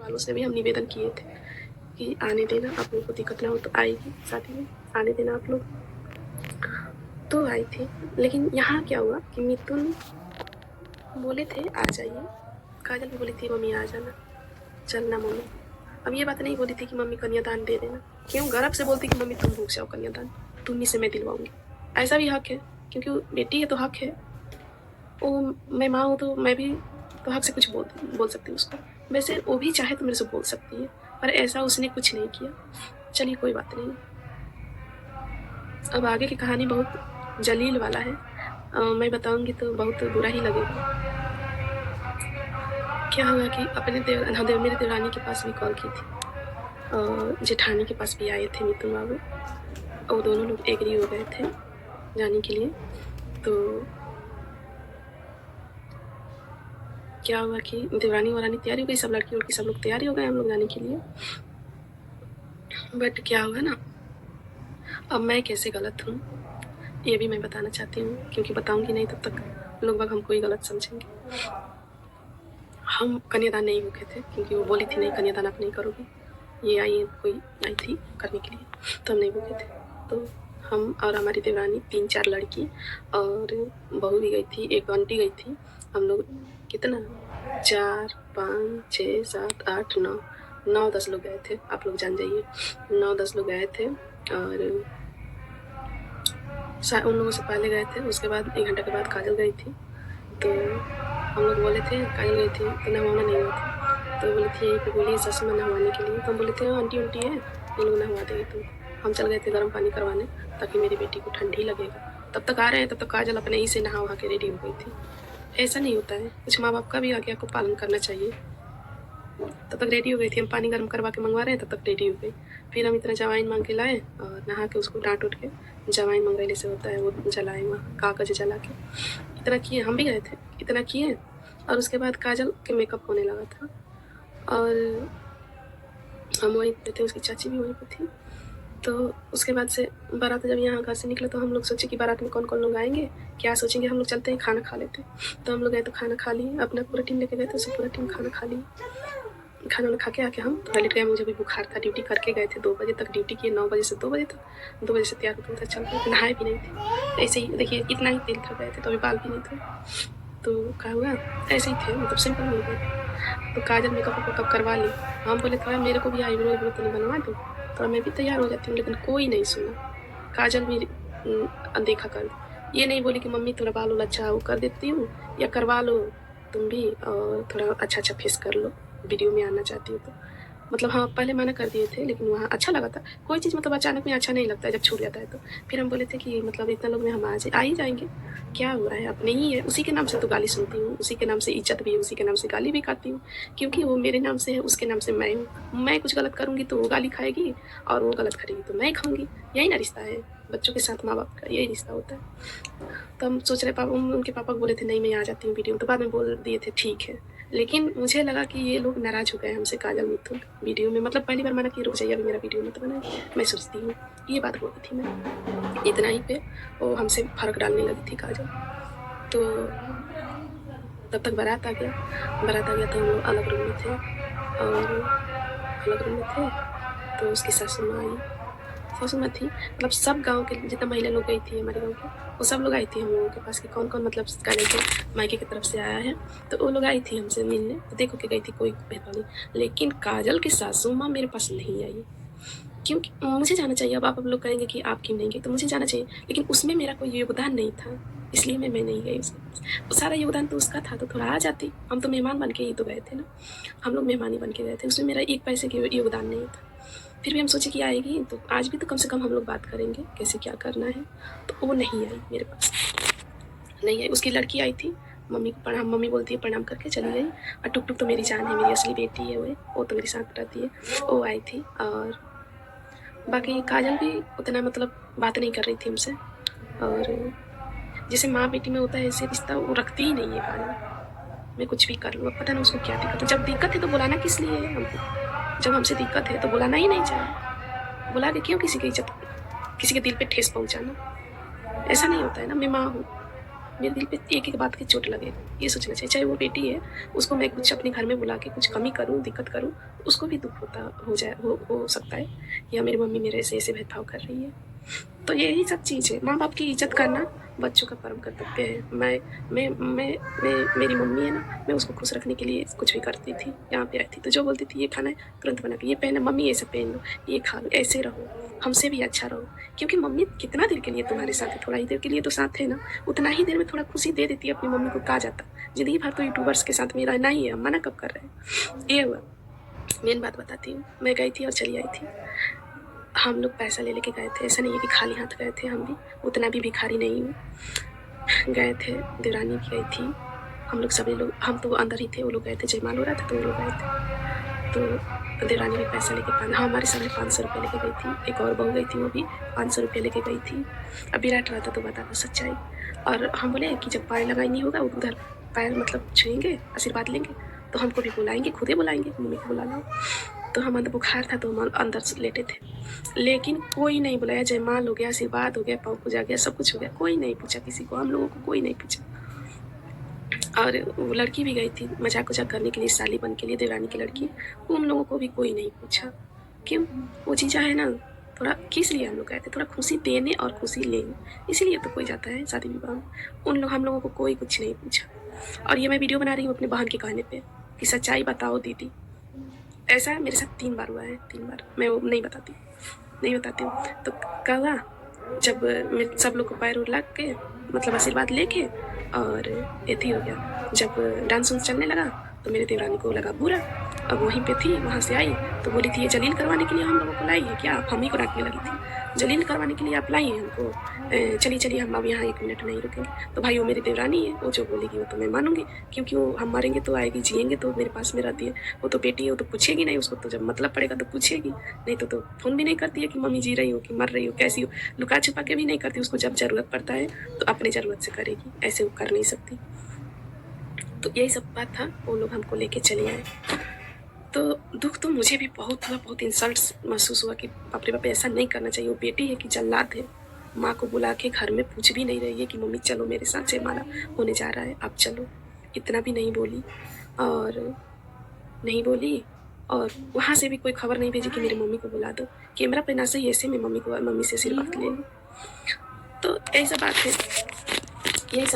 वालों से भी हम निवेदन किए थे कि आने देना, आप लोगों को दिक्कत ना हो तो आएगी शादी में, आने देना आप लोग। तो आई थी, लेकिन यहाँ क्या हुआ कि मिथुन बोले थे आ जाइए, काजल भी बोली थी मम्मी आ जाना, चलना मम्मी। अब ये बात नहीं बोली थी कि मम्मी कन्यादान दे देना, क्यों गर्व से बोलती कि मम्मी तुम रुक जाओ कन्यादान, तुम्ही से मैं दिलवाऊंगी। ऐसा भी हक है, क्योंकि बेटी है तो हक है। वो मैं माँ हूँ तो मैं भी तो हक से कुछ बोल सकती हूँ उसको। वैसे वो भी चाहे तो मेरे से बोल सकती है, पर ऐसा उसने कुछ नहीं किया। चलिए कोई बात नहीं। अब आगे की कहानी बहुत जलील वाला है, मैं बताऊंगी तो बहुत बुरा ही लगेगा। क्या हुआ कि अपने मेरी देवरानी के पास भी कॉल की थी, जेठानी के पास भी आए थे मिथुन बाबू, और दोनों लोग एग्री हो गए थे जाने के लिए। तो क्या हुआ कि देवरानी वरानी तैयारी हो गई, सब लड़की उड़की सब लोग तैयारी हो गए हम लोग जाने के लिए। बट क्या हुआ ना, अब मैं कैसे गलत हूँ ये भी मैं बताना चाहती हूँ, क्योंकि बताऊंगी नहीं तब तक लोग बाग हमको ही गलत समझेंगे। हम कन्यादान नहीं रुके थे, क्योंकि वो बोली थी नहीं कन्यादान आप नहीं करोगी। ये कोई आई थी करने के लिए, तो हम नहीं रुके थे। तो हम और हमारी देवरानी 3-4 लड़की और बहू भी गई थी, एक आंटी गई थी। हम लोग कितना 4, 5, 6, 7, 8, 9, 9-10 लोग गए थे। आप लोग जान जाइए 9-10 लोग गए थे। और उन लोगों से पहले गए थे, उसके बाद 1 घंटे के बाद काजल गई थी। तो हम लोग बोले थे काजल गई थी तो नहवाना नहीं हुआ था, तो बोली थी यहीं पे बोली ससुर में नहवाने के लिए। तो हम बोले थे आंटी उंटी है ये लोग नहवा देगी तुमको। हम चल गए थे गर्म पानी करवाने, ताकि मेरी बेटी को ठंडी लगेगा। तब तक आ रहे हैं, तब तक काजल अपने ही से नहा वहा के रेडी हो गई थी। ऐसा नहीं होता है, कुछ माँ बाप का भी आज्ञा को पालन करना चाहिए। तब तक रेडी हो गई थी, हम पानी गर्म करवा के मंगवा रहे हैं, तब तक रेडी हो गई। फिर हम इतना जवाइन मांग के लाए और नहा के उसको डांट उठ के जवाइन मंगरेले से होता है वो जलाए, वहाँ कागज जला के इतना किए। हम भी गए थे, इतना किए। और उसके बाद काजल के मेकअप होने लगा था, और हम वहीं पे थे, उसकी चाची भी वहीं पे थी। तो उसके बाद से बारात जब यहाँ घर से निकले तो हम लोग सोचे कि बारात में कौन कौन लोग आएंगे, क्या सोचेंगे, हम लोग चलते हैं खाना खा लेते। तो हम लोग गए तो खाना खा लिए, अपना पूरा टीम लेके गए थे, उससे पूरा टीम खाना खा लिए। खाना खा के आके हम टॉयलेट गए, मुझे भी बुखार था, ड्यूटी करके गए थे, 2 बजे तक ड्यूटी किए, 9 बजे से 2 बजे तक। 2 बजे से तैयार होते चल रहे थे, नहाए भी नहीं थे, ऐसे ही देखिए इतना ही तेल था, गए थे तो अभी बाल भी नहीं थे। तो क्या हुआ, ऐसे ही थे, मतलब सिंपल मिल गए। तो काजल मेकअप वेकअप करवा ली। हम बोले थोड़ा मेरे को भी आईब्रो वाईब्रो तो नहीं बनवा दो, थोड़ा मैं भी तैयार हो जाती हूँ, लेकिन कोई नहीं सुना। काजल भी अनदेखा कर दी, ये नहीं बोली कि मम्मी थोड़ा बाल वाल अच्छा वो कर देती हूँ, या करवा लो तुम भी और थोड़ा अच्छा अच्छा फेस कर लो, वीडियो में आना चाहती हो तो। मतलब हाँ पहले मना कर दिए थे, लेकिन वहाँ अच्छा लगा था। कोई चीज़ मतलब अचानक में अच्छा नहीं लगता है जब छूट जाता है तो। फिर हम बोले थे कि मतलब इतना लोग में हम आ ही जाएंगे, क्या हो रहा है, अपने ही है, उसी के नाम से तो गाली सुनती हूँ, उसी के नाम से इज्जत भी है, उसी के नाम से गाली भी खाती हूँ, क्योंकि वो मेरे नाम से है, उसके नाम से मैं हूँ। मैं कुछ गलत करूँगी तो वो गाली खाएगी, और वो गलत करेगी तो मैं खाऊंगी। यही ना रिश्ता है बच्चों के साथ, माँ बाप का यही रिश्ता होता है। तो हम सोच रहे उनके पापा बोले थे नहीं मैं आ जाती हूँ वीडियो में, तो बाद में बोल दिए थे ठीक है। लेकिन मुझे लगा कि ये लोग नाराज हो गए हमसे, काजल मिथुन वीडियो में, मतलब पहली बार मना कि रुक जाइए अभी मेरा वीडियो मत बनाए, मैं सोचती हूँ, ये बात बोली थी मैं। इतना ही पे वो हमसे फर्क डालने लगी थी काजल। तो तब तक बारात आ गया। तो हम लोग अलग रूम में थे, और अलग रूम में थे तो उसकी सासू माँ आई, सासू माँ थी, मतलब सब गांव के जितना महिला लोग गई थी हमारे गांव के, वो सब लोग आई थी हम लोगों के पास कि कौन कौन मतलब काजल के मायके की तरफ से आया है। तो वो लोग आई थी हमसे मिलने, तो देखो के गई थी, कोई भेदभाव नहीं। लेकिन काजल की सासू माँ मेरे पास नहीं आई, क्योंकि मुझे जाना चाहिए। अब आप लोग कहेंगे कि आप क्यों नहीं गए, तो मुझे जाना चाहिए, लेकिन उसमें मेरा कोई योगदान नहीं था, इसलिए मैं नहीं गई उसके पास। वो सारा योगदान तो उसका था, तो थोड़ा आ जाती। हम तो मेहमान बन के ही तो गए थे ना, हम लोग मेहमानी बन के गए थे, उसमें मेरा 1 पैसे की योगदान नहीं था। फिर भी हम सोचे कि आएगी तो आज भी तो कम से कम हम लोग बात करेंगे कैसे क्या करना है। तो वो नहीं आई मेरे पास, नहीं आई। उसकी लड़की आई थी, मम्मी को प्रणाम, मम्मी बोलती है प्रणाम करके चली गई। और टुक टुक तो मेरी जान है, मेरी असली बेटी है वो तो मेरे साथ रहती है, वो आई थी। और बाकी काजल भी उतना मतलब बात नहीं कर रही थी हमसे, और जैसे माँ बेटी में होता है ऐसे रिश्ता वो रखती ही नहीं है काजल। मैं कुछ भी कर लूँ, अब पता नहीं उसको क्या दिक्कत है। जब दिक्कत है तो बुलाना किस लिए है हमको, जब हमसे दिक्कत है तो बुलाना ही नहीं चाहिए। बुला के क्यों किसी की इज्जत, किसी के दिल पे ठेस पहुंचाना, ऐसा नहीं होता है ना। मैं माँ हूँ, मेरे दिल पे एक एक बात की चोट लगेगी। ये सोचना चाहिए। चाहे वो बेटी है, उसको मैं कुछ अपने घर में बुला के कुछ कमी करूँ, दिक्कत करूँ, उसको भी दुःख हो सकता है कि हाँ, मेरी मम्मी मेरे ऐसे भेदभाव कर रही है। तो यही सब चीज़ है। माँ बाप की इज्जत करना बच्चों का परम कर्तव्य है। मेरी मम्मी है ना, मैं उसको खुश रखने के लिए कुछ भी करती थी। यहाँ पे आई थी तो जो बोलती थी ये खाना है तुरंत बना के, ये पहना मम्मी ये सब पहन लो, ये खा लो, ऐसे रहो, हमसे भी अच्छा रहो। क्योंकि मम्मी कितना देर के लिए तुम्हारे साथ है, थोड़ा ही देर के लिए तो साथ है ना, उतना ही देर में थोड़ा खुशी दे देती है अपनी मम्मी को। कहा जाता ज़िंदगी भर तो यूट्यूबर्स के साथ में रहना ही है, मना कब कर रहे हैं। ये हुआ। मेन बात बताती हूँ, मैं गई थी और चली आई थी। हम लोग पैसा ले लेके गए थे, ऐसा नहीं है कि खाली हाथ गए थे। हम भी उतना भी भिखारी नहीं हूँ। गए थे, देवरानी भी गई थी, हम लोग सभी लोग, हम तो अंदर ही थे, वो लोग गए थे, जयमाल हो रहा था तो वो लोग गए थे। तो देवरानी भी पैसा लेके हाँ, हमारे सामने 500 रुपये लेके गई थी। एक और बहू गई थी, वो भी 500 रुपये लेके गई थी। अब विराट रहा था तो बता दो सच्चाई। और हम बोले कि जब पायल लगाई नहीं होगा उधर पैर मतलब छुएंगे, आशीर्वाद लेंगे, तो हमको भी बुलाएंगे, खुद ही बुलाएंगे, मम्मी को बुला लाओ। तो हम अंदर बुखार था तो हम अंदर से लेटे थे, लेकिन कोई नहीं बुलाया। जयमाल हो गया, आशीर्वाद हो गया, पाँव पूजा गया, सब कुछ हो गया, कोई नहीं पूछा किसी को, हम लोगों को कोई नहीं पूछा। और वो लड़की भी गई थी मजाक उजाक करने के लिए, साली बन के लिए, देवरानी की लड़की, उन लोगों को भी कोई नहीं पूछा। क्यों? वो चीज़ा है ना, थोड़ा किस लिए हम लोग गए थे, थोड़ा खुशी देने और खुशी लेने, इसीलिए तो कोई जाता है शादी विवाह में। हम लोगों को कोई कुछ नहीं पूछा। और ये मैं वीडियो बना रही हूँ अपनी बहन के कहने पे कि सच्चाई बताओ दीदी। ऐसा मेरे साथ 3 बार हुआ है, 3 बार। मैं वो नहीं बताती हूँ। तो क्या हुआ, जब मैं सब लोग को पैर लग के मतलब आशीर्वाद लेके और एथी हो गया, जब डांस वांस चलने लगा तो मेरे देवरानी को लगा बुरा। अब वहीं पे थी, वहाँ से आई तो बोली थी ये जलील करवाने के लिए हम लोगों को लाई है क्या? हम ही को डांटने लगी थी, जलील करवाने के लिए आप लाई हैं हमको, चलिए हम अब यहाँ 1 मिनट नहीं रुकेंगे। तो भाई वो मेरी देवरानी है, वो जो बोलेगी वो तो मैं मानूंगी, क्योंकि वो हम मरेंगे तो आएगी, जिएंगे तो मेरे पास में रहती है। वो तो बेटी है, वो तो पूछेगी नहीं, उसको तो जब मतलब पड़ेगा तो पूछेगी, नहीं तो फ़ोन भी नहीं करती है कि मम्मी जी रही हो कि मर रही हो, कैसी हो, लुका छुपा के भी नहीं करती। उसको जब ज़रूरत पड़ता है तो अपनी ज़रूरत से करेगी, ऐसे वो कर नहीं सकती। तो यही सब बात था, वो लोग हमको लेके चले आए। तो दुख तो मुझे भी बहुत हुआ, बहुत इंसल्ट महसूस हुआ कि बाप रे बाप, ऐसा नहीं करना चाहिए। वो बेटी है कि जल्लाद है, माँ को बुला के घर में पूछ भी नहीं रही है कि मम्मी चलो मेरे साथ जयमाला होने जा रहा है, आप चलो। इतना भी नहीं बोली और वहाँ से भी कोई खबर नहीं भेजी कि मेरी मम्मी को बुला दो। कैमरा पे ना सही ऐसे में मम्मी से आशीर्वाद ले लो। तो यही सब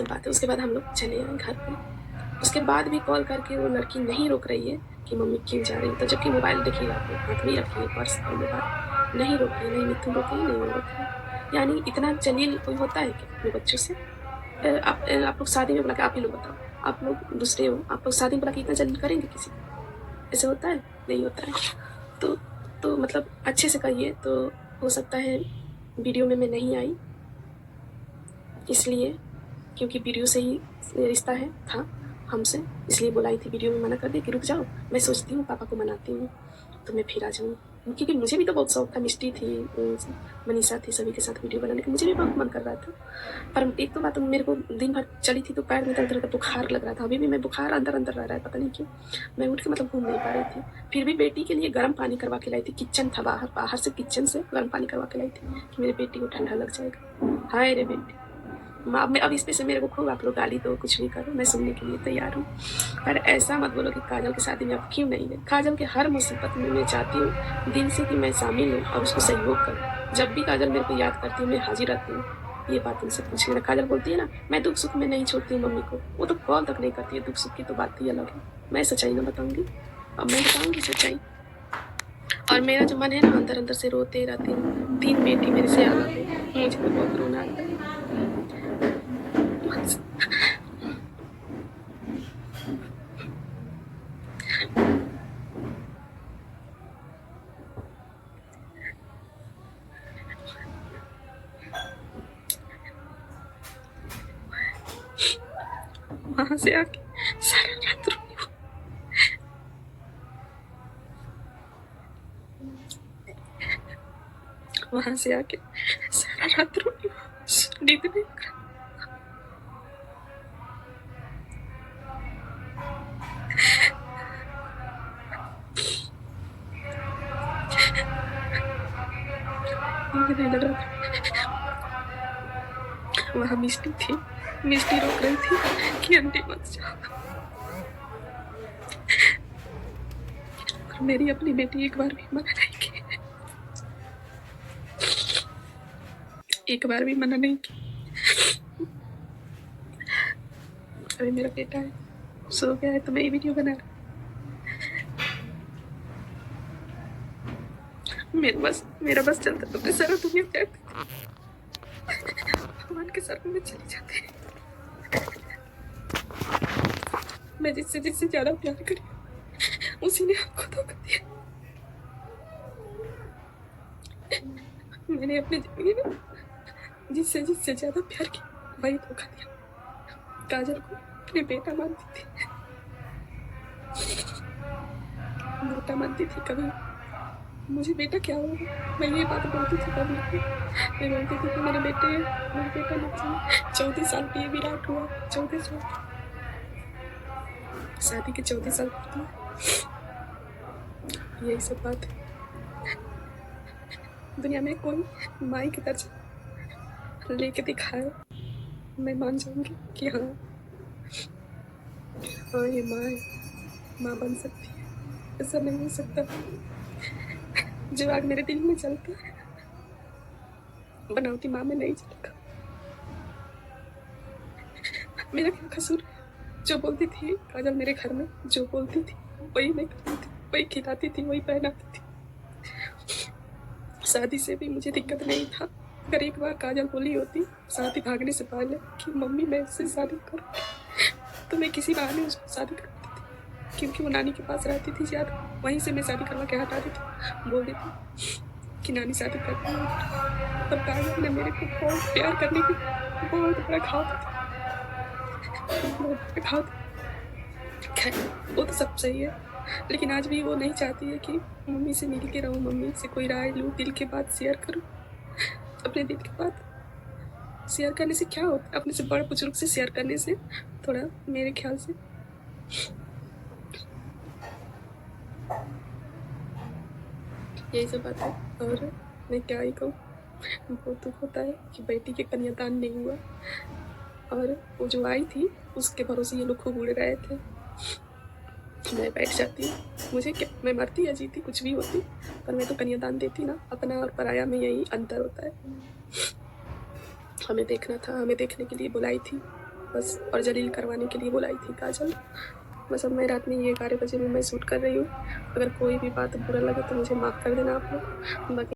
बात है। उसके बाद हम लोग चले आए घर पे। उसके बाद भी कॉल करके वो लड़की नहीं रोक रही है कि मम्मी क्यों जा रही है, तो जबकि मोबाइल देखिए आप हाथ में रखी है, पर्स और मोबाइल नहीं रोक रही, नहीं मिथुन रोक रही, नहीं रोक रही। यानी इतना जलील कोई होता है क्या अपने बच्चों से? आप लोग शादी में बुला के, आप ही लोग बताओ, आप लोग दूसरे हो, आप लोग शादी में बुला के इतना जलील करेंगे किसी को? ऐसे होता है? नहीं होता है। तो मतलब अच्छे से कहिए। तो हो सकता है वीडियो में मैं नहीं आई इसलिए, क्योंकि वीडियो से ही रिश्ता था हमसे, इसलिए बुलाई थी। वीडियो में मना कर दिया कि रुक जाओ, मैं सोचती हूँ पापा को मनाती हूँ तो मैं फिर आ जाऊँ, क्योंकि मुझे भी तो बहुत शौक था। मिष्टी थी, मनीषा थी, सभी के साथ वीडियो बनाने का मुझे भी बहुत मन कर रहा था। पर एक तो बात, मेरे को दिन भर चली थी तो पैर में दर्द रहता, बुखार लग रहा था। अभी भी मैं बुखार अंदर रह रहा है, पता नहीं क्यों। मैं उठ के मतलब घूम नहीं पा रही थी। फिर भी बेटी के लिए गर्म पानी करवा के लाई थी। किचन था बाहर से किचन से गर्म पानी करवा के लाई थी कि मेरी बेटी को ठंडा लग जाएगा। हाय रे बेटी, अब इस पे से मेरे को खूब आप लोग गाली दो, कुछ भी करो, मैं सुनने के लिए तैयार हूँ। पर ऐसा मत बोलो कि काजल की शादी में आप क्यों नहीं गए। काजल के हर मुसीबत में मैं चाहती हूँ दिल से कि मैं शामिल हूँ और उसको सहयोग करूँ। जब भी काजल मेरे को याद करती है मैं हाजिर रहती हूँ। ये बात उनसे पूछ लेना। काजल बोलती है ना मैं दुख सुख में नहीं छोड़ती हूँ मम्मी को, वो तो कॉल तक नहीं करती है। दुख सुख की तो बात ही अलग है। मैं सच्चाई ना बताऊँगी, अब मैं बताऊँगी सच्चाई। और मेरा जो मन है ना, अंदर अंदर से रोते रहती हूँ। 3 बेटी मेरे से अलग है, मुझे तो बहुत रोना आता है। वहाँ से आके सारा रात रोई हूँ। वहाँ से आके सारा रात रोई हूँ, नींद नहीं कर। नींद नहीं लग रहा था। वहाँ मिष्टी थी, मिष्टी रोक रही थी कि आंटी मत जाओ। और मेरी अपनी बेटी एक बार भी मना नहीं की, एक बार भी मना नहीं की। अभी मेरा बेटा है, सो गया है तो मैं ये वीडियो बना रहा हूँ। मेरा बस चलता तो सारा दुनिया जाती, भगवान के सर में चली जाती। मैं जिससे ज्यादा प्यार करी उसी ने आपको धोखा दिया। मैंने अपनी जिंदगी में जिससे ज्यादा प्यार किया वही धोखा दिया। काजल को अपने बेटा मानती थी, बेटा मानती थी। कभी मुझे बेटा क्या होगा, मैं ये बात बोलती थी पब्लिक में। मैं बोलती थी कि मेरे बेटा मत जाए। 34 साल पे ये विराट हुआ, 34 साल शादी के 34 साल पूर्ति, यही सब बात है। दुनिया में कोई माई की तरह लेके दिखाए, मैं मान जाऊंगी कि हाँ ये माँ बन सकती है। ऐसा नहीं हो सकता। जो आग मेरे दिल में जलता है बनावटी माँ में नहीं जलेगा। मेरा क्या कसूर है? जो बोलती थी काजल मेरे घर में, जो बोलती थी वही मैं करती थी, वही खिलाती थी, वही पहनाती थी। शादी से भी मुझे दिक्कत नहीं था। अगर एक बार काजल बोली होती शादी भागने से पहले कि मम्मी मैं इससे शादी करूँ, तो मैं किसी बहाने उसको शादी करती थी, क्योंकि वो नानी के पास रहती थी ज्यादा। वहीं से मैं शादी करवा के हटाती थी, बोल देती कि नानी शादी करती है। पर काजल ने मेरे को बहुत प्यार करने की बहुत बड़ा घाव दिया, बहुत बड़ा घाव दिया। खैर वो तो सब सही है, लेकिन आज भी वो नहीं चाहती है कि मम्मी से मिल के रहूँ, मम्मी से कोई राय लूँ, दिल की बात शेयर करूँ। अपने दिल की बात शेयर करने से क्या होता है? अपने से बड़े बुजुर्ग से शेयर करने से थोड़ा, मेरे ख्याल से यही सब बात है। और मैं क्या ही कहूँ, बहुत दुख होता है कि बेटी के कन्यादान नहीं हुआ। और वो जो आई थी उसके भरोसे ये लोग खूब उड़ रहे थे। मैं बैठ जाती, मुझे क्या, मैं मरती या जीती कुछ भी होती, पर मैं तो कन्यादान देती ना। अपना और पराया में यही अंतर होता है। हमें देखना था, हमें देखने के लिए बुलाई थी बस, और जलील करवाने के लिए बुलाई थी काजल। बस अब मैं रात में ये 11 बजे में मैं शूट कर रही हूँ। अगर कोई भी बात बुरा लगे तो मुझे माफ़ कर देना आप लोग। बाकी